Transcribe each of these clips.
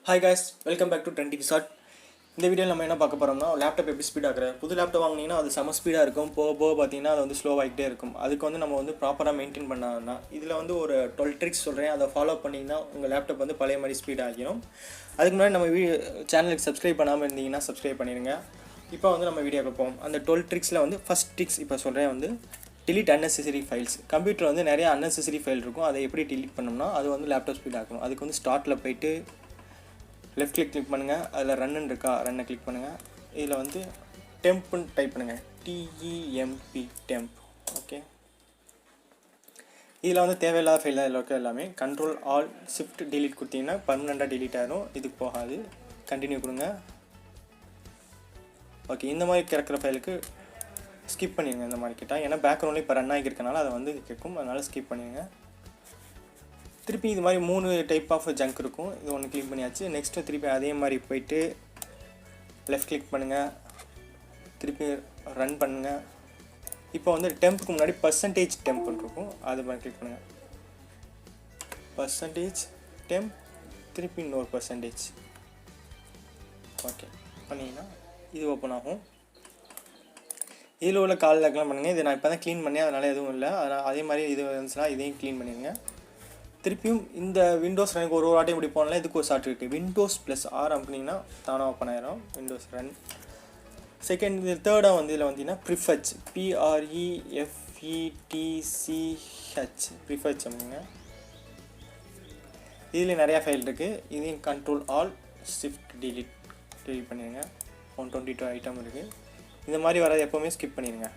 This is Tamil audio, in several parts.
Hi guys, welcome back to 20 Resort. இந்த வீடியோவில் நம்ம என்ன பார்க்க போகிறோம்னா லேப்டாப் எப்படி ஸ்பீடாக இருக்கிற புது லேப்டாப் வாங்கினீங்கன்னா அது செம ஸ்பீடாக இருக்கும். போக பார்த்தீங்கன்னா அது வந்து ஸ்லோவாகிட்டே இருக்கும். அதுக்கு வந்து நம்ம வந்து ப்ராப்பராக மெயின்டைன் பண்ணாங்கன்னா இதில் வந்து ஒரு 12 ட்ரிக்ஸ் சொல்கிறேன். அதை ஃபாலோ பண்ணிங்கன்னா உங்கள் லேப்டாப் வந்து பழைய மாதிரி ஸ்பீடாக ஆகிடும். அதுக்கு முன்னாடி நம்ம சேனலுக்கு சப்ஸ்கிரைப் பண்ணாமல் இருந்தீங்கன்னா சப்ஸ்கிரைப் பண்ணிடுங்க. இப்போ வந்து நம்ம வீடியோக்கு போவோம். அந்த 12 ட்ரிக்ஸில் வந்து ஃபஸ்ட் ட்ரிக்ஸ் இப்போ சொல்கிறேன் வந்து delete unnecessary files. கம்ப்யூட்டர் வந்து நிறைய unnecessary ஃபைல் இருக்கும். அதை எப்படி delete பண்ணோம்னா அது வந்து லேப்டாப் ஸ்பீட் ஆகணும். அதுக்கு வந்து ஸ்டார்ட்டில் போயிட்டு லெஃப்ட் கிளிக் பண்ணுங்கள். அதில் ரன்னு இருக்கா, ரன்னை கிளிக் பண்ணுங்கள். இதில் வந்து டெம்ப்னு டைப் பண்ணுங்கள், TEMP டெம்ப். ஓகே, இதில் வந்து தேவையில்லாத ஃபைல் தான் இருக்க எல்லாமே. Ctrl+Alt+Shift delete கொடுத்தீங்கன்னா பர்மனெண்ட்டாக delete ஆகிடும். இதுக்கு போகாது. கண்டினியூ கொடுங்க. ஓகே, இந்த மாதிரி கிடக்கிற ஃபைலுக்கு ஸ்கிப் பண்ணிடுங்க. இந்த மாதிரி கேட்டால் ஏன்னா பேக்ரவுண்டில் இப்போ ரன் ஆகியிருக்கனால அதை வந்து கேட்கும், அதனால் ஸ்கிப் பண்ணிடுங்க. திருப்பி இது மாதிரி 3 டைப் ஆஃப் ஜங்க் இருக்கும். இது ஒன்று கிளிக் பண்ணியாச்சு. நெக்ஸ்ட்டு திருப்பி அதே மாதிரி போயிட்டு லெஃப்ட் கிளிக் பண்ணுங்கள், திருப்பி ரன் பண்ணுங்கள். இப்போ வந்து டெம்ப்புக்கு முன்னாடி பர்சன்டேஜ் டெம்ப் இருக்கும், அது மாதிரி கிளிக் பண்ணுங்கள். பர்சன்டேஜ் டெம்ப், திருப்பி இன்னொரு பர்சன்டேஜ். ஓகே பண்ணிங்கன்னா இது ஓப்பன் ஆகும். இதில் உள்ள கால் லாக்லாம் பண்ணுங்கள். இது நான் இப்போ தான் க்ளீன் பண்ணேன், அதனால் எதுவும் இல்லை. அதனால் அதே மாதிரி இது இருந்துச்சுன்னா இதையும் க்ளீன் பண்ணிடுங்க. திருப்பியும் இந்த விண்டோஸ் ரனுக்கு ஒரு வாட்டையும் இப்படி போனால இதுக்கு ஒரு ஷார்ட் இருக்குது. Windows+R அப்படின்னா தானாக ஓப்பன் ஆயிரும் விண்டோஸ் ரன். செகண்ட் இது தேர்டாக வந்து இதில் வந்தீங்கன்னா ப்ரிஃபெட்ச், PREFETCH ப்ரிஃபெட்ச் அப்படிங்க. இதில் நிறையா ஃபைல் இருக்குது. இதையும் Ctrl+Alt+Shift delete பண்ணிடுங்க. 122 ஐட்டம் இருக்குது. இந்த மாதிரி வராது, எப்போவுமே ஸ்கிப் பண்ணிடுங்க.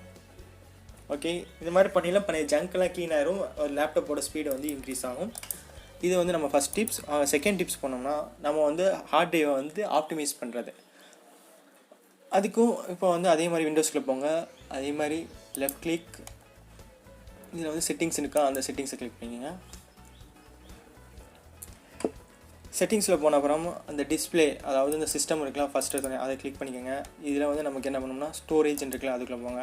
ஓகே, இது மாதிரி பண்ணிடலாம். பண்ணி ஜங்க்லாம் க்ளீன் ஆயிரும். லேப்டாப்போட ஸ்பீடு வந்து இன்க்ரீஸ் ஆகும். இது வந்து நம்ம ஃபஸ்ட் டிப்ஸ். செகண்ட் டிப்ஸ் பண்ணோம்னா நம்ம வந்து ஹார்ட் டிரைவை வந்து ஆப்டிமைஸ் பண்ணுறது. அதுக்கும் இப்போ வந்து அதே மாதிரி விண்டோஸில் போங்க. அதே மாதிரி லெஃப்ட் கிளிக், இதில் வந்து செட்டிங்ஸ் இருக்கா, அந்த செட்டிங்ஸை கிளிக் பண்ணிங்க. செட்டிங்ஸில் போன அப்புறம் அந்த டிஸ்பிளே, அதாவது இந்த சிஸ்டம் இருக்கலாம், ஃபஸ்ட்டு அதை கிளிக் பண்ணிக்கோங்க. இதில் வந்து நமக்கு என்ன பண்ணோம்னா ஸ்டோரேஜ் இருக்கலாம், அதுக்குள்ளே போங்க.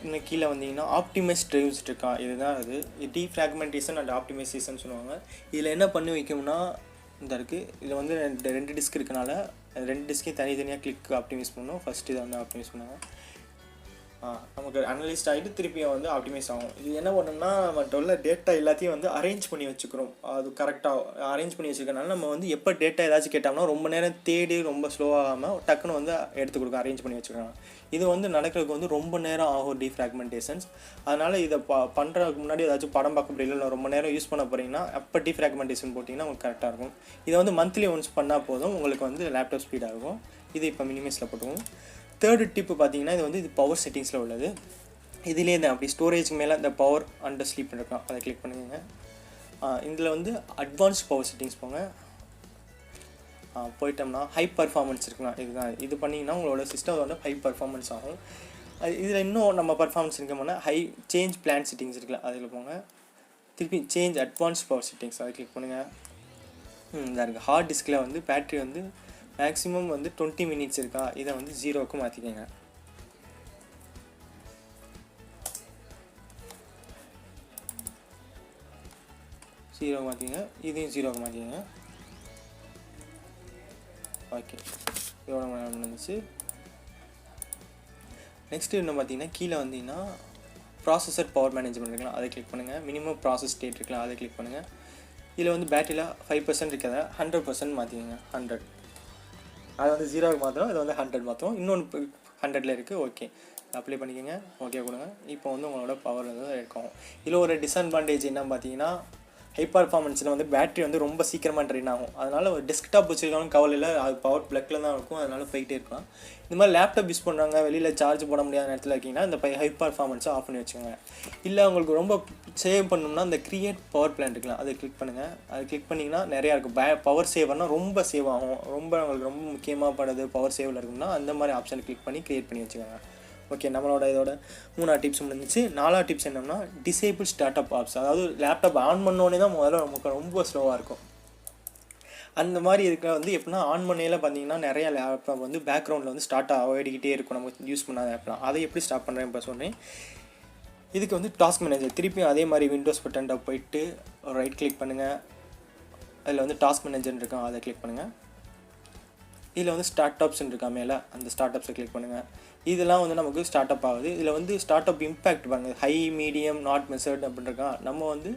இன்னும் கீழே வந்தீங்கன்னா ஆப்டிமைஸ் ட்ரைவ்ஸ் இருக்கா, இதுதான் அது. டீஃப்ராக்மெண்டேஷன் அண்ட் ஆப்டிமைசேஷன் சொல்லுவாங்க. இதில் என்ன பண்ணி வைக்கணும்னா இந்த இருக்குது. இதில் வந்து ரெண்டு டிஸ்க் இருக்கனால 2 டிஸ்க்கையும் தனித்தனியாக கிளிக் ஆப்டிமைஸ் பண்ணணும். ஃபஸ்ட்டு இதை வந்து ஆப்டிமைஸ் பண்ணுவாங்க. நமக்கு அனலிஸ்ட் ஆகிட்டு திருப்பி வந்து ஆப்டிமைஸ் ஆகும். இது என்ன பண்ணோம்னா நம்மகிட்ட உள்ள டேட்டா எல்லாத்தையும் வந்து அரேஞ்ச் பண்ணி வச்சுக்கிறோம். அது கரெக்டாக அரேஞ்ச் பண்ணி வச்சுக்கிறனால நம்ம வந்து எப்போ டேட்டா ஏதாச்சும் கேட்டோம்னா ரொம்ப நேரம் தேடி ரொம்ப ஸ்லோவாகாமல் டக்குன்னு வந்து எடுத்து கொடுக்க அரேஞ்ச் பண்ணி வச்சுக்கிறோம். இது வந்து நடக்கிறதுக்கு வந்து ரொம்ப நேரம் ஆகும் டீஃப்ராக்மெண்டேஷன்ஸ். அதனால் இதை பண்ணுறதுக்கு முன்னாடி ஏதாச்சும் படம் பார்க்க முடியல, இல்லை ரொம்ப நேரம் யூஸ் பண்ண போகிறீங்கன்னா அப்போ டீஃப்ராக்மெண்டேஷன் போட்டிங்கன்னா உங்களுக்கு கரெக்டாக இருக்கும். இதை வந்து மந்த்லி ஒன்ஸ் பண்ணால் போதும், உங்களுக்கு வந்து லேப்டாப் ஸ்பீடாக இருக்கும். இது இப்போ மினிமைஸில் போட்டுவோம். தேர்டு டிப்பு பார்த்தீங்கன்னா இது பவர் செட்டிங்ஸில் உள்ளது. இதுலேயே தான் அப்படி ஸ்டோரேஜுக்கு மேலே இந்த பவர் அண்ட் ஸ்லீப் இருக்கும், அதை கிளிக் பண்ணுங்க. இதில் வந்து அட்வான்ஸ் பவர் செட்டிங்ஸ் போங்க. போயிட்டோம்னா ஹை பர்ஃபார்மன்ஸ் இருக்குங்களா, இதுதான். இது பண்ணிங்கன்னா உங்களோட சிஸ்டம் வந்து ஹை பர்ஃபார்மன்ஸ் ஆகும். இதில் இன்னும் நம்ம பர்ஃபார்மன்ஸ் இருக்கோம்னா ஹை சேஞ்ச் பிளான் செட்டிங்ஸ் இருக்குல்ல, அதில் போங்க. திருப்பி சேஞ்ச் அட்வான்ஸ் பவர் செட்டிங்ஸ், அதை கிளிக் பண்ணுங்கள். இதாக இருக்குது. ஹார்ட் டிஸ்கில் வந்து பேட்ரி வந்து மேக்ஸிமம் வந்து 20 மினிட்ஸ் இருக்கா, இதை வந்து 0க்கு மாற்றிக்கோங்க. ஜீரோக்கு மாற்றிங்க. இதையும் 0க்கு மாற்றிக்கோங்க. ஓகே, இதோட முடிஞ்சிச்சு. நெக்ஸ்ட்டு இன்னும் பார்த்தீங்கன்னா கீழே வந்தீங்கன்னா ப்ராசஸர் பவர் மேனேஜ்மெண்ட் இருக்கலாம், அதை கிளிக் பண்ணுங்கள். மினிமம் ப்ராசஸ் ஸ்டேட் இருக்கலாம், அதை கிளிக் பண்ணுங்கள். இதில் வந்து பேட்டரியில் 5% இருக்கிறத 100% மாற்றிக்கோங்க. 100 அதை வந்து 0க்கு மாற்றணும், இதை வந்து 100 மாற்றணும். இன்னொன்று 100ல் இருக்குது. ஓகே, அப்ளை பண்ணிக்கோங்க. ஓகே கொடுங்க. இப்போ வந்து உங்களோட பவர் வந்து இருக்கும். இதில் ஒரு டிஸ்அட்வான்டேஜ் என்ன பார்த்தீங்கன்னா ஹை பர்ஃபார்மன்ஸில் வந்து பேட்டரி வந்து ரொம்ப சீக்கிரமாக ட்ரெயின் ஆகும். அதனால் ஒரு டெஸ்க்டாப் வச்சுருக்காலும் கவலையில், அது பவர் ப்ளக்கில் தான் இருக்கும், அதனால் போயிட்டே இருக்கலாம். இந்த மாதிரி லேப்டாப் யூஸ் பண்ணுறாங்க, வெளியில் சார்ஜ் போட முடியாத நேரத்தில் இருக்கீங்கன்னா இந்த ஹை பர்ஃபார்மன்ஸை ஆஃப் பண்ணி வச்சுக்கோங்க. இல்லை உங்களுக்கு ரொம்ப சேவ் பண்ணணும்னா இந்த க்ரியேட் பவர் பிளான் இருக்கலாம், அதை கிளிக் பண்ணுங்கள். அதை கிளிக் பண்ணிங்கன்னா நிறையா இருக்கும். பவர் சேவர்னால் ரொம்ப சேவ் ஆகும். உங்களுக்கு ரொம்ப முக்கியமாக படுது பவர் சேவில் இருக்குன்னா அந்த மாதிரி ஆப்ஷனை கிளிக் பண்ணி க்ரியேட் பண்ணி வச்சுக்கோங்க. ஓகே, நம்மளோட இதோட 3 டிப்ஸ் முடிஞ்சிச்சு. 4 டிப்ஸ் என்னன்னா டிசேபிள் ஸ்டார்ட் அப் ஆப்ஸ். அதாவது லேப்டாப் ஆன் பண்ணோன்னே தான் முதல்ல நமக்கு ரொம்ப ஸ்லோவாக இருக்கும். அந்த மாதிரி இருக்க வந்து எப்படின்னா ஆன் பண்ணையில் பார்த்தீங்கன்னா நிறையா லேப்டாப் வந்து பேக்ரவுண்டில் வந்து ஸ்டார்ட் ஆகிக்கிட்டே இருக்கும் நமக்கு யூஸ் பண்ணாத ஆப்லாம். அதை எப்படி ஸ்டார்ட் பண்ணுறேன் இப்போ சொன்னேன். இதுக்கு வந்து டாஸ்க் மேனேஜர் திருப்பி அதே மாதிரி விண்டோஸ் பட்டன்ட்ட போயிட்டு ரைட் கிளிக் பண்ணுங்கள். அதில் வந்து டாஸ்க் மேனேஜர் இருக்கும், அதை கிளிக் பண்ணுங்கள். இதில் வந்து ஸ்டார்ட் அப்ஸ்ன்னு இருக்கா மேலே, அந்த ஸ்டார்ட் அப்ஸை கிளிக் பண்ணுங்கள். இதெல்லாம் வந்து நமக்கு ஸ்டார்ட் அப் ஆகுது. இதில் வந்து ஸ்டார்ட் அப் இம்பேக்ட் பாருங்கள், ஹை, மீடியம், நாட் மெசர்ட் அப்படின்ட்டுருக்கா. நம்ம வந்து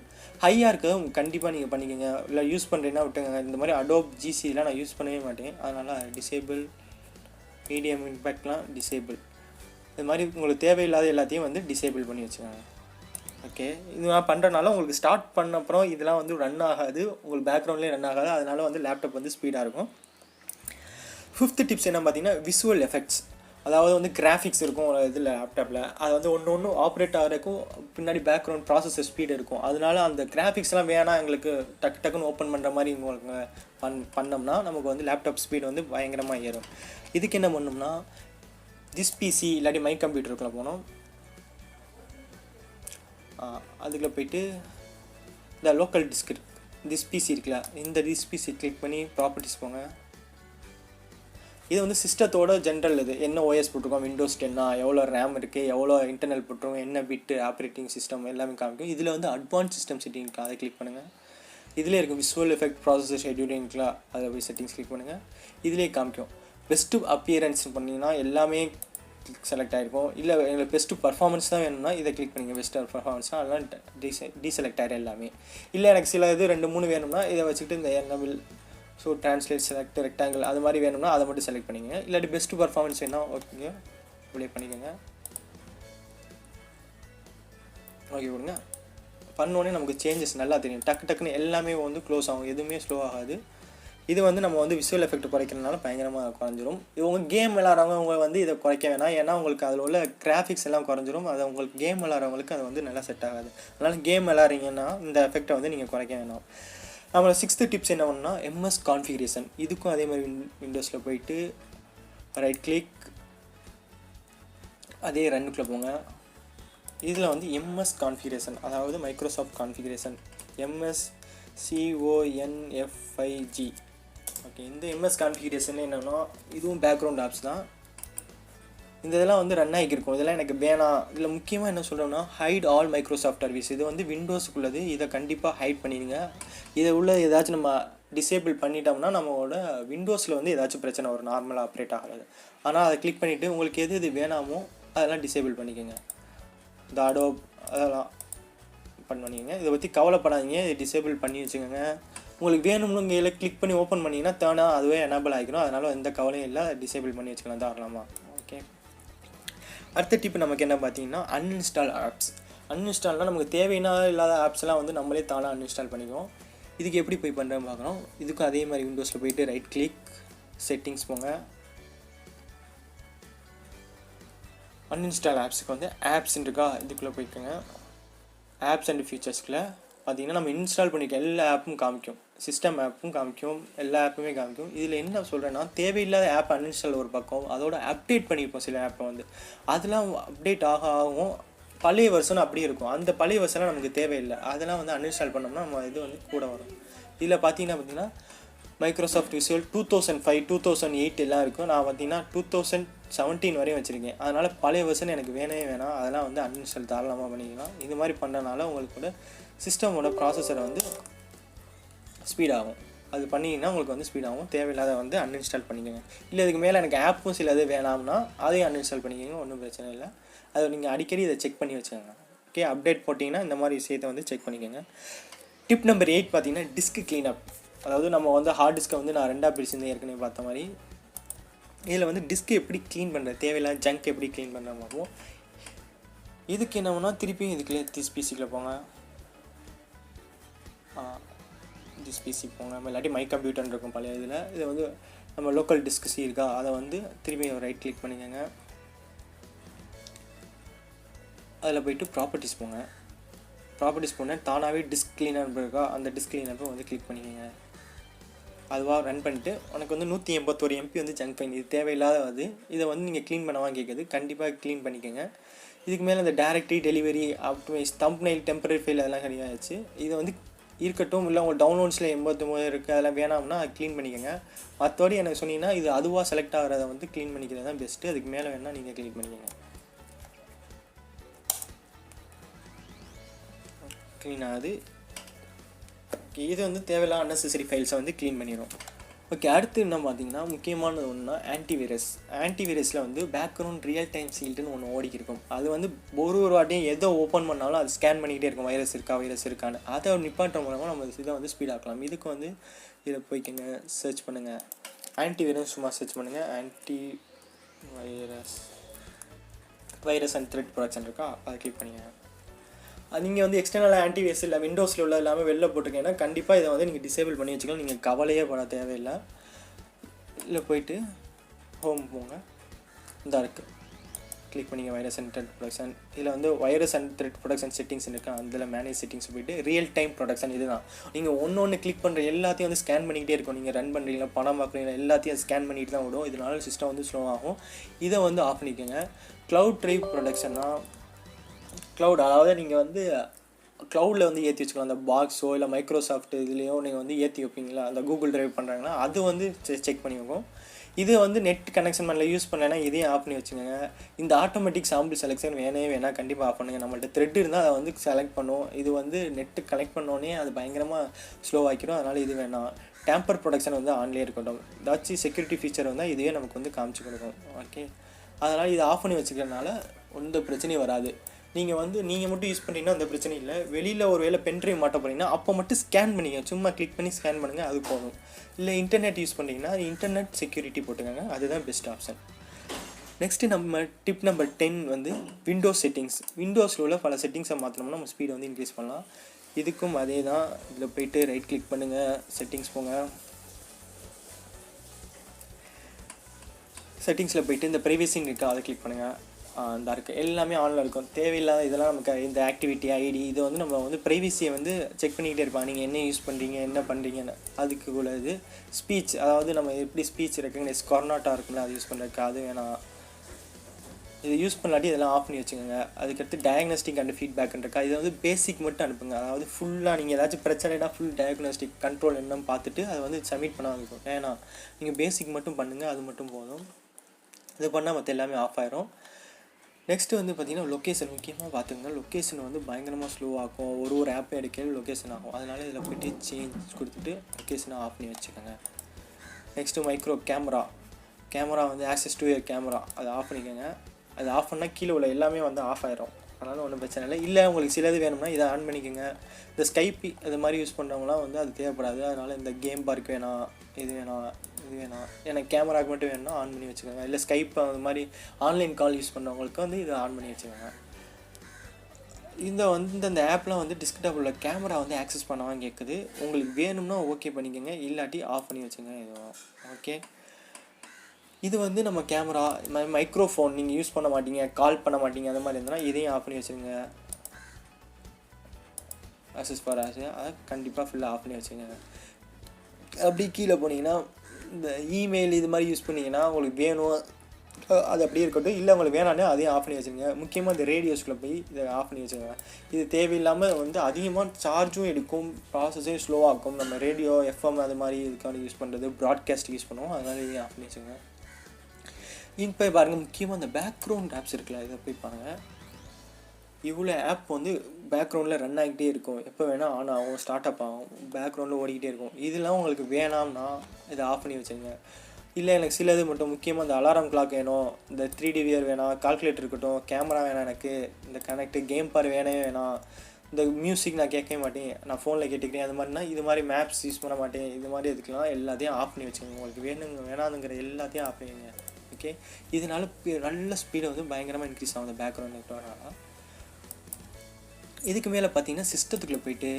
ஹையாக இருக்க கண்டிப்பாக நீங்கள் பண்ணிக்கோங்க. இல்லை யூஸ் பண்ணுறீங்கன்னா விட்டுங்க. இந்த மாதிரி அடோப் ஜிசிலாம் நான் யூஸ் பண்ணவே மாட்டேன், அதனால் டிசேபிள், மீடியம் இம்பேக்ட்லாம் டிசேபிள். இது மாதிரி உங்களுக்கு தேவையில்லாத எல்லாத்தையும் வந்து டிசேபிள் பண்ணி வச்சுக்கோங்க. ஓகே, இது நான் பண்ணுறதுனால உங்களுக்கு ஸ்டார்ட் பண்ண அப்புறம் இதெல்லாம் வந்து ரன் ஆகாது, உங்களுக்கு பேக்ரவுண்ட்லேயே ரன் ஆகாது. அதனால் வந்து லேப்டாப் வந்து ஸ்பீடாக இருக்கும். 5th டிப்ஸ் என்ன பார்த்தீங்கன்னா, விசுவல் எஃபெக்ட்ஸ். அதாவது வந்து கிராஃபிக்ஸ் இருக்கும் ஒரு இதில் லேப்டாப்பில், அது வந்து ஒன்று ஆப்ரேட் ஆகிறதுக்கும் பின்னாடி பேக்ரவுண்ட் ப்ராசஸர் ஸ்பீடு இருக்கும். அதனால அந்த கிராஃபிக்ஸ்லாம் வேணாம் எங்களுக்கு, டக்குன்னு ஓப்பன் பண்ணுற மாதிரி உங்களுக்கு பண்ணோம்னா நமக்கு வந்து லேப்டாப் ஸ்பீடு வந்து பயங்கரமாக ஏறும். இதுக்கு என்ன பண்ணோம்னா, திஸ் பிசி இல்லாட்டி மை கம்ப்யூட்டருக்குள்ளே போனோம். அதுக்குள்ளே போய்ட்டு இந்த லோக்கல் டிஸ்க் திஸ் பிசி இருக்குல்ல, இந்த திஸ் பிசி கிளிக் பண்ணி ப்ராப்பர்ட்டிஸ் போங்க. இது வந்து சிஸ்டத்தோட ஜென்ரல், இது என்ன ஓஎஸ் போட்டிருக்கோம், விண்டோஸ் 10, எவ்வளோ ரேம் இருக்குது, எவ்வளோ இன்டர்னல் போட்டிருக்கோம், என்ன பிட்டு ஆப்ரேட்டிங் சிஸ்டம் எல்லாமே காமிக்கும். இதில் வந்து அட்வான்ஸ் சிஸ்டம் செட்டிங் அதை கிளிக் பண்ணுங்கள். இதிலே இருக்கும் விசுவல் எஃபெக்ட், ப்ராசஸர், ஷெட்யூலிங்லாம், அதை போய் செட்டிங்ஸ் கிளிக் பண்ணுங்கள். இதிலே காமிக்கும். பெஸ்ட்டு அப்பியரன்ஸ் பண்ணிங்கன்னா எல்லாமே செலக்ட் ஆகிருக்கும். இல்லை எங்களுக்கு பெஸ்ட்டு பர்ஃபார்மன்ஸ் தான் வேணும்னா இதை கிளிக் பண்ணிங்க. பெஸ்ட்டு பர்ஃபார்மன்ஸ்னால் அதெல்லாம் டீசெலக்ட் ஆகிடும் எல்லாமே. இல்லை எனக்கு சில இது 2-3 வேணும்னா இதை வச்சுக்கிட்டு இந்த enable, so translate, select, rectangle அது மாதிரி வேணும்னா அதை மட்டும் செலக்ட் பண்ணிக்கங்க. இல்லாட்டி பெஸ்ட்டு பர்ஃபார்மன்ஸ் வேணால் ஓகேங்க அப்ளை பண்ணிக்கோங்க. ஓகே கொடுங்க. பண்ணோடனே நமக்கு சேஞ்சஸ் நல்லா தெரியும். டக்குன்னு எல்லாமே வந்து க்ளோஸ் ஆகும், எதுவுமே ஸ்லோ ஆகாது. இது வந்து நம்ம வந்து விசுவல் எஃபெக்ட் குறைக்கிறதுனால பயங்கரமாக குறைஞ்சிரும். இவங்க கேம் விளாட்றவங்க வந்து இதை குறைக்க வேணாம், ஏன்னா உங்களுக்கு அதில் உள்ள கிராஃபிக்ஸ் எல்லாம் குறைஞ்சிரும். அது உங்களுக்கு கேம் விளாட்றவங்களுக்கு அது வந்து நல்லா செட் ஆகாது. அதனால் கேம் விளாட்றீங்கன்னா இந்த எஃபெக்டை வந்து நீங்கள் குறைக்க வேணாம். நம்மளோட 6th டிப்ஸ் என்ன பண்ணால், எம்எஸ் கான்ஃபிகரேஷன். இதுக்கும் அதே மாதிரி விண்டோஸில் போயிட்டு ரைட் கிளிக், அதே ரன்னுக்குள்ளே போங்க. இதில் வந்து எம்எஸ் கான்ஃபிகரேஷன், அதாவது மைக்ரோசாஃப்ட் கான்ஃபிகரேஷன், MSCONFIG. ஓகே, இந்த எம்எஸ் கான்ஃபிகரேஷன் என்னென்னா இதுவும் பேக்ரவுண்ட் ஆப்ஸ் தான். இந்த இதெல்லாம் வந்து ரன் ஆகிருக்கும். இதெல்லாம் எனக்கு வேணாம். இதில் முக்கியமாக என்ன சொல்கிறோம்னா, ஹைட் ஆல் மைக்ரோசாஃப்ட் சர்வீஸ். இது வந்து விண்டோஸுக்குள்ளது, இதை கண்டிப்பாக ஹைட் பண்ணிடுங்க. இதை உள்ள ஏதாச்சும் நம்ம டிசேபிள் பண்ணிட்டோம்னா நம்மளோட விண்டோஸில் வந்து ஏதாச்சும் பிரச்சனை வரும், நார்மலாக ஆப்ரேட் ஆகாது. ஆனால் அதை கிளிக் பண்ணிவிட்டு உங்களுக்கு எது வேணாமோ அதெல்லாம் டிசேபிள் பண்ணிக்கோங்க. இந்த அடோப் அதெல்லாம் பண்ணிக்கோங்க. இதை பற்றி கவலைப்படாதீங்க, இதை டிசேபிள் பண்ணி வச்சுக்கோங்க. உங்களுக்கு வேணும்னு இங்கே கிளிக் பண்ணி ஓப்பன் பண்ணிங்கன்னா தேர்னாக அதுவே எனேபிள் ஆகிக்கணும். அதனால் எந்த கவலையும் இல்லை, டிசேபிள் பண்ணி வச்சுக்கலாம் தாராளமாக. ஓகே, அடுத்த டிப் நமக்கு என்ன பார்த்தீங்கன்னா, அன்இன்ஸ்டால் ஆப்ஸ். அன்இன்ஸ்டால்னால் நமக்கு தேவையில்லாத ஆப்ஸ்லாம் வந்து நம்மளே தானாக அன்இன்ஸ்டால் பண்ணிக்குவோம். இதுக்கு எப்படி போய் பண்ணுறேன்னு பார்க்குறோம். இதுக்கும் அதே மாதிரி விண்டோஸில் போயிட்டு ரைட் கிளிக், செட்டிங்ஸ் போங்க. அன்இன்ஸ்டால் ஆப்ஸுக்கு வந்து ஆப்ஸ்ன்னு இருக்கா, இதுக்குள்ளே போய்க்கோங்க. ஆப்ஸ் அண்ட் ஃபீச்சர்ஸ்க்குள்ளே பார்த்தீங்கன்னா நம்ம இன்ஸ்டால் பண்ணிக்க எல்லா ஆப்பும் காமிக்கும், சிஸ்டம் ஆப்பும் காமிக்கும், எல்லா ஆப்புமே காமிக்கும். இதில் என்ன சொல்கிறேன்னா, தேவையில்லாத ஆப் அன்இன்ஸ்டால் ஒரு பக்கம், அதோட அப்டேட் பண்ணியிருப்போம் சில ஆப்பை வந்து, அதெல்லாம் அப்டேட் ஆகும். பழைய வருஷனும் அப்படியே இருக்கும். அந்த பழைய வருஷன்லாம் நமக்கு தேவையில்லை, அதெல்லாம் வந்து அன்இன்ஸ்டால் பண்ணோம்னா நம்ம இது வந்து கூட வரும். இதில் பார்த்தீங்கன்னா மைக்ரோசாஃப்ட் விசுவல் 2005, 2008 எல்லாம் இருக்கும். நான் பார்த்தீங்கன்னா 2017 வரையும் வச்சுருக்கேன். அதனால் பழைய வருஷன் எனக்கு வேணாம், அதெல்லாம் வந்து அன்இன்ஸ்டால் தாராளமாக பண்ணிக்கலாம். இது மாதிரி பண்ணுறதுனால உங்களுக்கு கூட சிஸ்டமோட ப்ராசஸரை வந்து ஸ்பீடாகும். அது பண்ணிங்கன்னா உங்களுக்கு வந்து ஸ்பீடாகும். தேவையில்லாத வந்து அன்இன்ஸ்டால் பண்ணிக்கோங்க. இல்லை இதுக்கு மேலே எனக்கு ஆப்பும் சில இது வேணாம்னா அதையும் அன்இன்ஸ்டால் பண்ணிக்கோங்க, ஒன்றும் பிரச்சனை இல்லை. அதை நீங்கள் அடிக்கடி இதை செக் பண்ணி வச்சுக்கோங்க. ஓகே, அப்டேட் போட்டிங்கன்னா இந்த மாதிரி விஷயத்தை வந்து செக் பண்ணிக்கோங்க. டிப் நம்பர் 8 பார்த்தீங்கன்னா, டிஸ்க் க்ளீனப். அதாவது நம்ம வந்து ஹார்ட் டிஸ்க்கை வந்து நான் 2ஆக பிரிச்சிருந்தேன் ஏற்கனவே பார்த்த மாதிரி. இதில் வந்து டிஸ்க்கு எப்படி க்ளீன் பண்ணுறது, தேவையில்லாத ஜங்க் எப்படி க்ளீன் பண்ணுற மாதிரியும். இதுக்கு என்ன பண்ணால் திருப்பியும் இதுக்குள்ளே திஸ் பிசிக்குள்ளே போங்க, திஸ் பிசி போங்க. இல்லாட்டி மை கம்ப்யூட்டர்னு இருக்கும் பழைய இதில். இதை வந்து நம்ம லோக்கல் டிஸ்க் சி இருக்கா, அதை வந்து திரும்பி ரைட் கிளிக் பண்ணிக்கோங்க. அதில் போய்ட்டு ப்ராப்பர்ட்டிஸ் போங்க. ப்ராப்பர்ட்டிஸ் போனால் தானாகவே டிஸ்க் க்ளீனர் இருக்கா, அந்த டிஸ்க் க்ளீனரை வந்து கிளிக் பண்ணிக்கோங்க. அதுவாக ரன் பண்ணிட்டு உனக்கு வந்து 181 MB வந்து ஜங்க் ஃபைல், இது தேவையில்லாத அது. இதை வந்து நீங்கள் க்ளீன் பண்ணவா கேட்குது, கண்டிப்பாக க்ளீன் பண்ணிக்கோங்க. இதுக்கு மேலே இந்த directory, delivery, optimise, thumbnail, temporary file அதெல்லாம் கிடையாச்சு. இதை வந்து இருக்கட்டும். இல்லை உங்கள் டவுன்லோட்ஸில் 89 இருக்குது, அதெல்லாம் வேணாம்னா அது க்ளீன் பண்ணிக்கோங்க. மற்றபடி எனக்கு சொன்னீங்கன்னா இது அதுவாக செலக்ட் ஆகிறத வந்து க்ளீன் பண்ணிக்கிறது தான் பெஸ்ட்டு. அதுக்கு மேலே வேணால் நீங்கள் க்ளீன் பண்ணிக்கோங்க. க்ளீன் ஆகுது. ஓகே, இது வந்து தேவையில்லாத அன்னெசரி ஃபைல்ஸை வந்து க்ளீன் பண்ணிடும். ஓகே, அடுத்து என்ன பார்த்தீங்கன்னா முக்கியமானது ஒன்றுனா ஆன்டிவைரஸில் வந்து பேக்ரவுண்ட் ரியல் டைம் சீல்டுன்னு ஒன்று ஓடிக்கிருக்கும். அது வந்து ஒரு வாட்டியும் எதை ஓப்பன் பண்ணாலும் அது ஸ்கேன் பண்ணிக்கிட்டே இருக்கும், வைரஸ் இருக்கான்னு. அதை நிப்பாட்ட மூலமாக நம்ம இதை வந்து ஸ்பீடாக்கலாம். இதுக்கு வந்து இதை போய்க்கங்க, சர்ச் பண்ணுங்கள், ஆன்டிவைரஸ் சும்மா சர்ச் பண்ணுங்கள், வைரஸ் அண்ட் த்ரெட் ப்ரொடக்ஷன் இருக்கா, அதை கிளிக் பண்ணிங்க. நீங்கள் வந்து எக்ஸ்டர்னல் ஆன்டிவைரஸ் இல்லை விண்டோஸில் உள்ள எல்லாமே வெளில போட்டிருக்கீங்கன்னா கண்டிப்பாக இதை வந்து நீங்கள் டிசேபிள் பண்ணி வச்சுக்கலாம். நீங்கள் கவலையே பட தேவையில்லை. இல்லை போயிட்டு ஹோம் போங்க, இந்த இருக்குது, கிளிக் பண்ணிங்க வைரஸ் அண்ட் த்ரெட் ப்ரொடக்ஷன். இதில் வந்து virus and thread production settings இருக்குது, அதில் மேனேஜ் செட்டிங்ஸ் போய்ட்டு ரியல் டைம் ப்ரொடக்ஷன் இதுதான். நீங்கள் ஒன்று கிளிக் பண்ணுற எல்லாத்தையும் வந்து ஸ்கேன் பண்ணிக்கிட்டே இருக்கும். நீங்கள் ரன் பண்ணுறீங்களா, பணம் பார்க்குறீங்களா, எல்லாத்தையும் ஸ்கேன் பண்ணிட்டு தான் விடும். இதனால சிஸ்டம் வந்து ஸ்லோ ஆகும். இதை வந்து ஆஃப் பண்ணிக்கோங்க. க்ளவுட் ட்ரைவ் ப்ரொடக்ஷன்னா க்ளவுட், அதாவது நீங்கள் வந்து க்ளவுடில் வந்து ஏற்றி வச்சுக்கலாம். அந்த பாக்ஸோ இல்லை மைக்ரோசாஃப்ட் இதுலேயோ நீங்கள் வந்து ஏற்றி வைப்பீங்களா, அந்த கூகுள் ட்ரைவ் பண்ணுறாங்கன்னா அது வந்து செக் பண்ணி வைக்கும். இது வந்து நெட் கனெக்ஷன் பண்ணல யூஸ் பண்ணலைன்னா இதையும் ஆஃப் பண்ணி வச்சுக்கோங்க. இந்த ஆட்டோமேட்டிக் சாம்பிள் செலெக்ஷன் வேணால் கண்டிப்பாக ஆஃப் பண்ணுங்கள். நம்மள்ட்ட த்ரெட் இருந்தால் அதை வந்து செலக்ட் பண்ணும். இது வந்து நெட்டு கனெக்ட் பண்ணோன்னே அது பயங்கரமாக ஸ்லோ ஆகிக்கிறோம். அதனால் இது வேணாம். டேம்பர் ப்ரொடக்ஷன் வந்து ஆன்லேயே இருக்கட்டும். ஏதாச்சும் செக்யூரிட்டி ஃபீச்சர் வந்தால் இதுவே நமக்கு வந்து காமிச்சு கொடுக்கும். ஓகே, அதனால் இதை ஆஃப் பண்ணி வச்சுக்கிறதுனால எந்த பிரச்சனையும் வராது. நீங்கள் மட்டும் யூஸ் பண்ணிங்கன்னா அந்த பிரச்சனை இல்லை. வெளியில் ஒரு வேளை பென்ட்ரைவ் மாட்ட போகிறீங்கன்னா அப்போ மட்டும் ஸ்கேன் பண்ணிங்க, சும்மா கிளிக் பண்ணி ஸ்கேன் பண்ணுங்கள், அது போதும். இல்லை இன்டர்நெட் யூஸ் பண்ணிங்கன்னா இன்டர்நெட் செக்யூரிட்டி போட்டுக்கோங்க, அதுதான் பெஸ்ட் ஆப்ஷன். நெக்ஸ்ட்டு நம்ம டிப் நம்பர் 10 வந்து விண்டோஸ் செட்டிங்ஸ். விண்டோஸில் உள்ள பல செட்டிங்ஸை மாற்றினோம்னா நம்ம ஸ்பீடை வந்து இன்க்ரீஸ் பண்ணலாம். இதுக்கும் அதே தான். இதில் போய்ட்டு ரைட் கிளிக் பண்ணுங்கள், செட்டிங்ஸ் போங்க. செட்டிங்ஸில் போய்ட்டு இந்த ப்ரைவசின்னு இருக்கா, அதை கிளிக் பண்ணுங்கள். இந்த இருக்குது, எல்லாமே ஆனில் இருக்கும். தேவையில்லாத இதெல்லாம் நமக்கு இந்த ஆக்டிவிட்டி ஐடி இது வந்து நம்ம வந்து ப்ரைவசியை வந்து செக் பண்ணிக்கிட்டே இருப்பாங்க. நீங்கள் என்ன யூஸ் பண்ணுறீங்க, என்ன பண்ணுறீங்கன்னு. அதுக்கு கூட இது ஸ்பீச், அதாவது நம்ம எப்படி ஸ்பீச் ரெக்கக்னைஸ் கொர்னாட்டாக இருக்குல்ல, அது யூஸ் பண்ணுறதுக்கு அது வேணாம். இது யூஸ் பண்ணாட்டி இதெல்லாம் ஆஃப் பண்ணி வச்சுக்கோங்க. அதுக்கடுத்து டயக்னோஸ்டிக் அண்ட் ஃபீட்பேக்ன்றக்கா, இதை வந்து பேசிக் மட்டும் அனுப்புங்க. அதாவது ஃபுல்லாக நீங்கள் ஏதாச்சும் பிரச்சனைனா ஃபுல் டயக்னோஸ்டிக் கண்ட்ரோல் என்னன்னு பார்த்துட்டு அதை வந்து சப்மிட் பண்ண இருக்கும். ஏன்னா நீங்கள் பேசிக் மட்டும் பண்ணுங்கள், அது மட்டும் போதும். இது பண்ணால் மற்ற எல்லாமே ஆஃப் ஆயிரும். நெக்ஸ்ட்டு வந்து பார்த்திங்கன்னா லொக்கேஷன் முக்கியமாக பார்த்துங்க. லொக்கேஷன் வந்து பயங்கரமாக ஸ்லோ ஆகும். ஒரு ஆப்பை எடுக்கிறது லொக்கேஷன் ஆகும். அதனால் இதில் போய்ட்டு சேஞ்ச் கொடுத்துட்டு லொக்கேஷனை ஆஃப் பண்ணி வச்சுக்கோங்க. நெக்ஸ்ட்டு மைக்ரோ கேமரா வந்து ஆக்சஸ் டு கேமரா, அதை ஆஃப் பண்ணிக்கோங்க. அது ஆஃப் பண்ணால் கீழே உள்ள எல்லாமே வந்து ஆஃப் ஆயிரும். அதனால் ஒன்றும் பிரச்சனை இல்லை. இல்லை உங்களுக்கு சிலது வேணும்னா இதை ஆன் பண்ணிக்கோங்க. இந்த ஸ்கைப்பி அது மாதிரி யூஸ் பண்ணுறவங்களாம் வந்து அது தேவைப்படாது. அதனால் இந்த கேம் பார்க் வேணாம், இது வேணாம், எனக்கு கேமராவுக்கு மட்டும் வேணும்னா ஆன் பண்ணி வச்சுக்கோங்க. இல்லை ஸ்கைப் அது மாதிரி ஆன்லைன் கால் யூஸ் பண்ணுறவங்களுக்கு வந்து இதை ஆன் பண்ணி வச்சுக்கோங்க. இந்த ஆப்லாம் வந்து டெஸ்க்டாப்பில் கேமரா வந்து ஆக்சஸ் பண்ணாமல் கேட்குது. உங்களுக்கு வேணும்னா ஓகே பண்ணிக்கோங்க, இல்லாட்டி ஆஃப் பண்ணி வச்சுக்கோங்க. இதுவும் ஓகே. இது வந்து நம்ம கேமரா மைக்ரோஃபோன் நீங்கள் யூஸ் பண்ண மாட்டீங்க, கால் பண்ண மாட்டீங்க, அந்த மாதிரி இருந்ததுன்னா இதையும் ஆஃப் பண்ணி வச்சுருங்க. ஆக்சஸ் ஃபார் அதை கண்டிப்பாக ஃபுல்லாக ஆஃப் பண்ணி வச்சுக்கோங்க. அப்படி கீழே போனீங்கன்னா இந்த இமெயில் இது மாதிரி யூஸ் பண்ணிங்கன்னா உங்களுக்கு வேணும் அது அப்படியே இருக்கட்டும். இல்லை உங்களுக்கு வேணானே அதையும் ஆஃப் பண்ணி வச்சுருங்க. முக்கியமாக இந்த ரேடியோஸ்குள்ளே போய் இதை ஆஃப் பண்ணி வச்சுக்கோங்க. இது தேவையில்லாமல் வந்து அதிகமாக சார்ஜும் எடுக்கும், ப்ராசஸையும் ஸ்லோவாகும். நம்ம ரேடியோ எஃப்எம் அது மாதிரி இதுக்கான யூஸ் பண்ணுறது, ப்ராட்காஸ்ட் யூஸ் பண்ணுவோம். அதனால் இதையும் ஆஃப் பண்ணி வச்சுக்கோங்க. இப்போ பாருங்கள், முக்கியமாக இந்த பேக்ரவுண்ட் ஆப்ஸ் இருக்குல்ல, இதை போய் பாருங்கள். இவ்வளோ ஆப் வந்து பேக்ரவுண்டில் ரன் ஆகிட்டே இருக்கும். எப்போ வேணால் ஆன் ஆகும், ஸ்டார்ட் அப் ஆகும், பேக்ரவுண்டில் ஓடிக்கிட்டே இருக்கும். இதெல்லாம் உங்களுக்கு வேணாம்னா இதை ஆஃப் பண்ணி வச்சுருங்க. இல்லை எனக்கு சிலது மட்டும் முக்கியமாக இந்த அலாரம் கிளாக் வேணும், இந்த 3D வியர் வேணாம், கால்குலேட்டர் இருக்கட்டும், கேமரா வேணாம், எனக்கு இந்த கனெக்ட் கேம் பார் வேணாம், இந்த மியூசிக் நான் கேட்கவே மாட்டேன், நான் ஃபோனில் கேட்டுக்கிறேன், அது மாதிரினா இது மாதிரி மேப்ஸ் யூஸ் பண்ண மாட்டேன், இது மாதிரி இதுக்கெலாம் எல்லாத்தையும் ஆஃப் பண்ணி வச்சுக்கோங்க. உங்களுக்கு வேணாதுங்கிற எல்லாத்தையும் ஆஃப் பண்ணிடுங்க. ஓகே, இதனால நல்ல ஸ்பீடை வந்து பயங்கரமாக இன்க்ரீஸ் ஆகும் இந்த பேக்ரவுண்ட் நெட்வொர்க்னால. இதுக்கு மேலே பார்த்தீங்கன்னா சிஸ்டத்துக்குள்ளே போய்ட்டு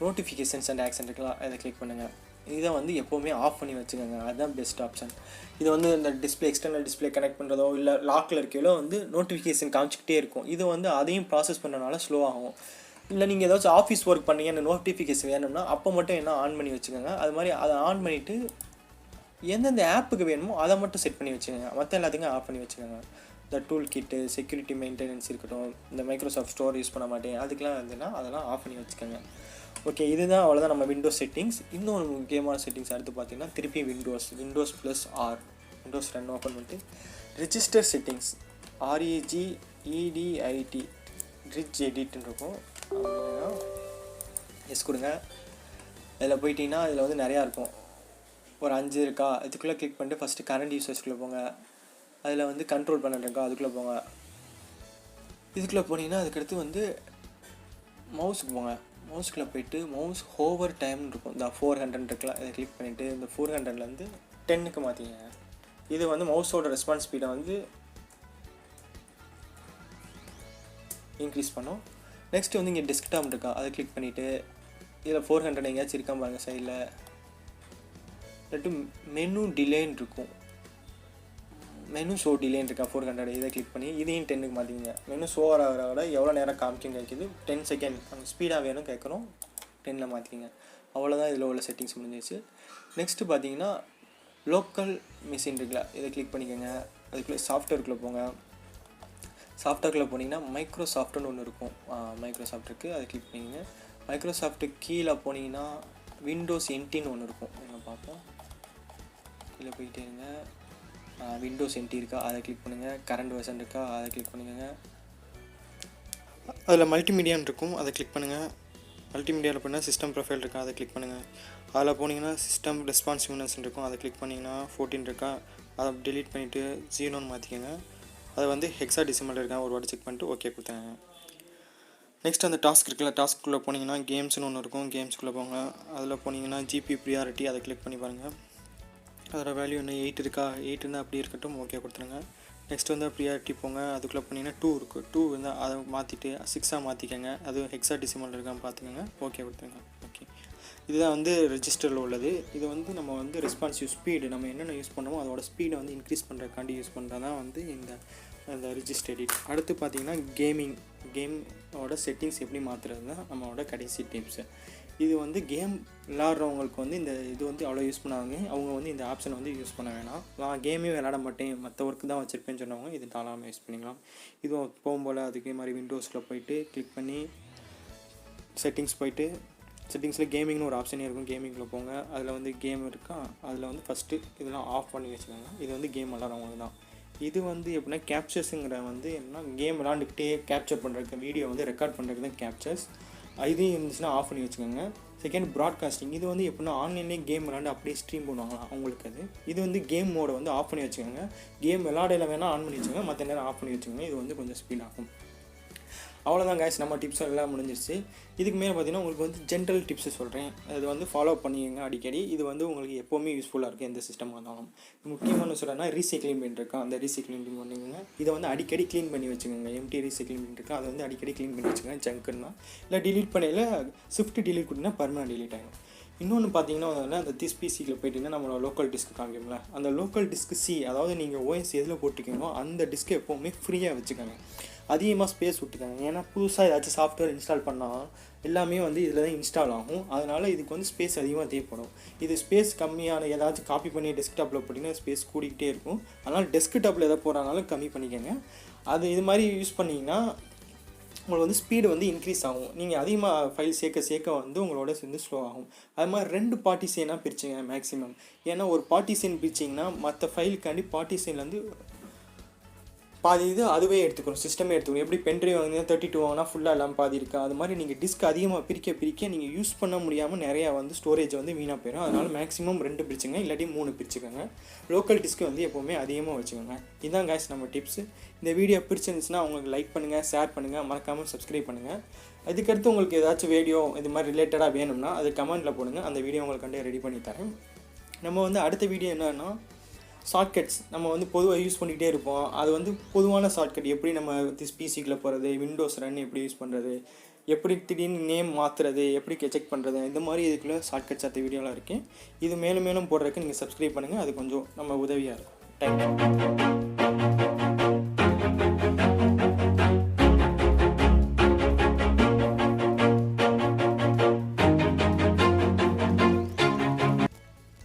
நோட்டிஃபிகேஷன்ஸ் அண்ட் ஆக்ஷன் இருக்கலாம், அதை கிளிக் பண்ணுங்கள். இதை வந்து எப்போவுமே ஆஃப் பண்ணி வச்சுக்கோங்க. அதுதான் பெஸ்ட் ஆப்ஷன். இது வந்து இந்த எக்ஸ்டர்னல் டிஸ்பிளே கனெக்ட் பண்ணுறதோ இல்லை லாக்கில் இருக்கையிலோ வந்து நோட்டிஃபிகேஷன் காமிச்சிக்கிட்டே இருக்கும். இது வந்து அதையும் ப்ராசஸ் பண்ணுறதுனால ஸ்லோ ஆகும். இல்லை நீங்கள் ஏதாச்சும் ஆஃபீஸ் ஒர்க் பண்ணீங்க, அந்த நோட்டிஃபிகேஷன் வேணும்னா அப்போ மட்டும் என்ன ஆன் பண்ணி வச்சுக்கோங்க. அது மாதிரி அதை ஆன் பண்ணிவிட்டு எந்தெந்த ஆப்புக்கு வேணுமோ அதை மட்டும் செட் பண்ணி வச்சுக்கோங்க. மற்ற எல்லாத்தையும் ஆஃப் பண்ணி வச்சுக்கோங்க. இந்த டூல் கிட்டு, செக்யூரிட்டி மெயின்டெனன்ஸ் இருக்கட்டும், இந்த மைக்ரோசாஃப்ட் ஸ்டோர் யூஸ் பண்ண மாட்டேன் அதுக்கெலாம் இருந்துன்னா அதெல்லாம் ஆஃப் பண்ணி வச்சுக்கோங்க. ஓகே, இதுதான் அவ்வளோதான் நம்ம விண்டோஸ் செட்டிங்ஸ். இன்னொரு முக்கியமான செட்டிங்ஸ் அடுத்து பார்த்தீங்கன்னா திருப்பி Windows plus R Windows run open பண்ணிட்டு ரிஜிஸ்டர் செட்டிங்ஸ் REGEDIT ரிச் எடிட்னு இருக்கும். எஸ் கொடுங்க. இதில் போயிட்டீங்கன்னா இதில் வந்து நிறையா இருக்கும். ஒரு 5 இருக்கா, இதுக்குள்ளே கிளிக் பண்ணிட்டு ஃபஸ்ட்டு கரண்ட் யூசர்ஸ்குள்ளே போங்க. அதில் வந்து கண்ட்ரோல் பண்ண இருக்கா, அதுக்குள்ளே போங்க. இதுக்குள்ளே போனீங்கன்னா அதுக்கடுத்து வந்து மவுஸுக்கு போங்க. மவுஸ்க்குள்ளே போயிட்டு மவுஸ் ஹோவர் டைம்னு இருக்கும். இந்த 400 இருக்கலாம், இதை கிளிக் பண்ணிவிட்டு இந்த 400லேருந்து 10க்கு மாற்றிங்க. இது வந்து மவுஸோட ரெஸ்பான்ஸ் ஸ்பீடை வந்து இன்க்ரீஸ் பண்ணும். நெக்ஸ்ட்டு வந்து இங்கே டெஸ்க்டாப் இருக்கா, அதை கிளிக் பண்ணிவிட்டு இதில் 400 எங்கேயாச்சும் இருக்கா பாருங்கள் சைடில். இல்லாட்டி மெனு டிலேன்னு இருக்கும், மெனு ஷோ டிலேன்னு இருக்கா 400, இதை கிளிக் பண்ணி இதையும் 10க்கு மாற்றிங்க. மெனு ஷோ ஆகிறத எவ்வளோ நேரம் காமிக்கும் கேட்குது, 10 செகண்ட். அந்த ஸ்பீடாக வேணும் கேட்குறோம், 10ல் மாற்றிங்க. அவ்வளோதான் இதில் உள்ள செட்டிங்ஸ் முடிஞ்சிச்சு. நெக்ஸ்ட்டு பார்த்தீங்கன்னா லோக்கல் மிஷின் இருக்குல்ல, இதை கிளிக் பண்ணிக்கோங்க. அதுக்குள்ளே சாஃப்ட்வேருக்குள்ளே போங்க. சாஃப்ட்வேர்க்குள்ளே போனீங்கன்னா மைக்ரோசாஃப்ட்னு ஒன்று இருக்கும், மைக்ரோசாஃப்ட் இருக்குது, அதை கிளிக் பண்ணிங்க. மைக்ரோசாஃப்ட்டு கீழே போனீங்கன்னா விண்டோஸ் என்டின்னு ஒன்று இருக்கும், நீங்கள் பார்ப்போம். கீழே போயிட்டே இருங்க. விண்டோஸ் என்டி இருக்கா, அதை கிளிக் பண்ணுங்கள். கரண்ட் வெர்ஷன் இருக்கா, அதை கிளிக் பண்ணுங்க. அதில் மல்டிமீடியான்னு இருக்கும், அதை கிளிக் பண்ணுங்கள். மல்டிமீடியாவில் போனால் சிஸ்டம் ப்ரொஃபைல் இருக்கா, அதை கிளிக் பண்ணுங்கள். அதில் போனீங்கன்னா சிஸ்டம் ரெஸ்பான்சிவ்னஸ் இருக்கும், அதை கிளிக் பண்ணிங்கன்னா 14 இருக்கா, அதை டெலீட் பண்ணிவிட்டு 0ன்னு மாற்றிக்கோங்க. அதை வந்து ஹெக்ஸாடெசிமல் இருக்கா, ஒரு வாட்டி செக் பண்ணிட்டு ஓகே கொடுத்தாங்க. நெக்ஸ்ட் அந்த டாஸ்க் இருக்குல்ல, டாஸ்க்குள்ளே போனீங்கன்னா கேம்ஸ்னு ஒன்று இருக்கும், கேம்ஸ்குள்ளே போங்க. அதில் போனீங்கன்னா ஜிபி ப்ரியாரிட்டி, அதை கிளிக் பண்ணி பாருங்கள். அதோட வேல்யூ இன்னும் 8 இருக்கா, 8 இருந்தால் அப்படி இருக்கட்டும், ஓகே கொடுத்துருங்க. நெக்ஸ்ட் வந்து ப்ரியாரிட்டி போங்க. அதுக்குள்ளே போனீங்கன்னா 2 இருக்குது, 2 வந்து அதை மாற்றிட்டு 6ஆக மாற்றிக்கோங்க. அது ஹெக்ஸாடெசிமல் இருக்கான்னு பார்த்துக்கோங்க, ஓகே கொடுத்துருங்க. ஓகே, இதுதான் வந்து ரெஜிஸ்டரில் உள்ளது. இது வந்து நம்ம வந்து ரெஸ்பான்சிவ் ஸ்பீடு, நம்ம என்னென்ன யூஸ் பண்ணுறோமோ அதோட ஸ்பீடை வந்து இன்க்ரீஸ் பண்ணுறதுக்காண்டி யூஸ் பண்ணுறது தான் வந்து இந்த ரிஜிஸ்டர் எடிட். அடுத்து பார்த்திங்கன்னா கேமோட செட்டிங்ஸ் எப்படி மாற்றுறது தான் நம்மளோட கடைசி டிப்ஸு. இது வந்து கேம் விளாட்றவங்களுக்கு வந்து இது வந்து அவ்வளோ யூஸ் பண்ணாங்க, அவங்க வந்து இந்த ஆப்ஷனை வந்து யூஸ் பண்ண வேணாம். நான் கேமே விளாட மாட்டேன், மற்ற ஒர்க்கு தான் வச்சுருப்பேன்னு சொன்னவங்க இது தாராளமாக யூஸ் பண்ணிக்கலாம். இதுவும் போகும்போல் அதுக்கே மாதிரி விண்டோஸில் போயிட்டு கிளிக் பண்ணி செட்டிங்ஸ் போயிட்டு செட்டிங்ஸில் கேமிங்னு ஒரு ஆப்ஷனே இருக்கும், கேமிங்கில் போங்க. அதில் வந்து கேம் இருக்கா, அதில் வந்து ஃபஸ்ட்டு இதெல்லாம் ஆஃப் பண்ணி வச்சுக்கோங்க. இது வந்து கேம் விளாட்றவங்க தான். இது வந்து எப்படின்னா கேப்சர்ஸுங்கிற வந்து என்னன்னா கேம் விளாண்டுக்கிட்டே கேப்சர் பண்ணுறதுக்கு, வீடியோ வந்து ரெக்கார்ட் பண்ணுறதுக்கு தான் கேப்சர்ஸ். இதையும் இருந்துச்சுன்னா ஆஃப் பண்ணி வச்சுக்கோங்க. செகண்ட் ப்ராட்காஸ்டிங், இது வந்து எப்படின்னா ஆன்லைன்லேயே கேம் விளாண்டு அப்படியே ஸ்ட்ரீம் பண்ணுவாங்களா அவங்களுக்கு. இது வந்து கேம் மோடை வந்து ஆஃப் பண்ணி வச்சுக்கோங்க. கேம் விளாடையில வேணால் ஆன் பண்ணி வச்சுக்கோங்க, மற்ற நேரம் ஆஃப் பண்ணி வச்சுக்கோங்க. இது வந்து கொஞ்சம் ஸ்பீட் ஆகும். அவ்வளோதான் கைஸ், நம்ம டிப்ஸும் எல்லாம் முடிஞ்சிருச்சு. இதுக்கு மேலே பார்த்தீங்கன்னா உங்களுக்கு வந்து ஜென்ரல் டிப்ஸு சொல்கிறேன், அது வந்து ஃபாலோ பண்ணிக்கங்க அடிக்கடி. இது வந்து உங்களுக்கு எப்போவுமே யூஸ்ஃபுல்லாக இருக்குது, எந்த சிஸ்டமாக இருந்தாலும். முக்கியமான சொல்கிறேன்னா ரீசைக்ளிங் பின் இருக்கா, அந்த ரீசைக்ளிங் பின் பண்ணிக்கோங்க. இதை வந்து அடிக்கடி க்ளீன் பண்ணி வச்சுக்கோங்க. எம்டி ரீசைக்ளிங் பின் இருக்கா, அதை வந்து அடிக்கடி க்ளீன் பண்ணி வச்சுக்கோங்க. ஜங்க்குன்னா இல்லை டிலீட் பண்ணையில் ஷிஃப்ட் டிலீட் கொடுத்தீங்கன்னா பர்மனெண்ட் டிலீட் ஆகிடும். இன்னொன்று பார்த்தீங்கன்னா அந்த டிஸ்பிசியில் போய்ட்டிங்கன்னா நம்மளோட லோக்கல் டிஸ்க் காமிக்கும்ல, அந்த லோக்கல் டிஸ்க் சி, அதாவது நீங்கள் ஓஎஸ் எதில் போட்டிருக்கீங்களோ அந்த டிஸ்க்கை எப்போவுமே ஃப்ரீயாக வச்சுக்கோங்க. அதிகமாக ஸ்பேஸ் விட்டுக்காங்க. ஏன்னா புதுசாக ஏதாச்சும் சாஃப்ட்வேர் இன்ஸ்டால் பண்ணால் எல்லாமே வந்து இதில் தான் இன்ஸ்டால் ஆகும். அதனால் இதுக்கு வந்து ஸ்பேஸ் அதிகமாக தேவைப்படும். இது ஸ்பேஸ் கம்மியான ஏதாச்சும் காப்பி பண்ணி டெஸ்க்டாப்பில் போட்டிங்கன்னா ஸ்பேஸ் கூடிக்கிட்டே இருக்கும். அதனால் டெஸ்க்டாப்பில் எதாவது போகிறனாலும் கம்மி பண்ணிக்கோங்க. இது மாதிரி யூஸ் பண்ணிங்கன்னா உங்களுக்கு வந்து ஸ்பீடு வந்து இன்க்ரீஸ் ஆகும். நீங்கள் அதிகமாக ஃபைல் சேர்க்க வந்து உங்களோட சேர்ந்து ஸ்லோ ஆகும். அது மாதிரி 2 பார்ட்டிஷனாக பிரிச்சுங்க மேக்ஸிமம். ஏன்னா ஒரு பார்ட்டிஷன் பிரிச்சிங்கன்னா மற்ற ஃபைலுக்காண்டி பார்ட்டிஷன்லேருந்து பாதி இது அதுவே எடுத்துக்கணும், சிஸ்டமே எடுத்துக்கணும். எப்படி பென்ட்ரைவ் வாங்கினா 32 வாங்கினா ஃபுல்லாக எல்லாம் பாதி இருக்கா, அது மாதிரி நீங்கள் டிஸ்க் அதிகமாக பிரிக்க நீங்கள் யூஸ் பண்ண முடியாமல் நிறையா வந்து ஸ்டோரேஜ் வந்து வீணாக போயிடும். அதனால் மேக்ஸிமம் 2 பிரிச்சுங்க, இல்லாட்டி 3 பிரிச்சுக்கோங்க. லோக்கல் டிஸ்க்கு வந்து எப்போவுமே அதிகமாக வச்சுக்கோங்க. இதுதான் கைஸ் நம்ம டிப்ஸு. இந்த வீடியோ பிடிச்சிருந்துச்சுன்னா உங்களுக்கு லைக் பண்ணுங்கள், ஷேர் பண்ணுங்கள், மறக்காமல் சப்ஸ்கிரைப் பண்ணுங்கள். அதுக்கடுத்து உங்களுக்கு ஏதாச்சும் வீடியோ இது மாதிரி ரிலேட்டடாக வேணும்னா அது கமெண்ட்டில் போடுங்க, அந்த வீடியோ உங்களுக்கு ரெடி பண்ணி தரேன். நம்ம வந்து அடுத்த வீடியோ என்னன்னா ஷார்ட்கட்ஸ் நம்ம வந்து பொதுவாக யூஸ் பண்ணிக்கிட்டே இருப்போம். அது வந்து பொதுவான ஷார்ட்கட் எப்படி நம்ம பிசிக்குள்ளே போகிறது, விண்டோஸ் ரன் எப்படி யூஸ் பண்ணுறது, எப்படி திடீர்னு நேம் மாற்றுறது, எப்படி செக் பண்ணுறது, இந்த மாதிரி இதுக்குள்ளே ஷார்ட்கட்ஸ் அடுத்த வீடியோலாம் இருக்குது. இது மேலும் மேலும் போடுறதுக்கு நீங்கள் சப்ஸ்கிரைப் பண்ணுங்கள், அது கொஞ்சம் நம்ம உதவியாக இருக்கும். தேங்க்யூ.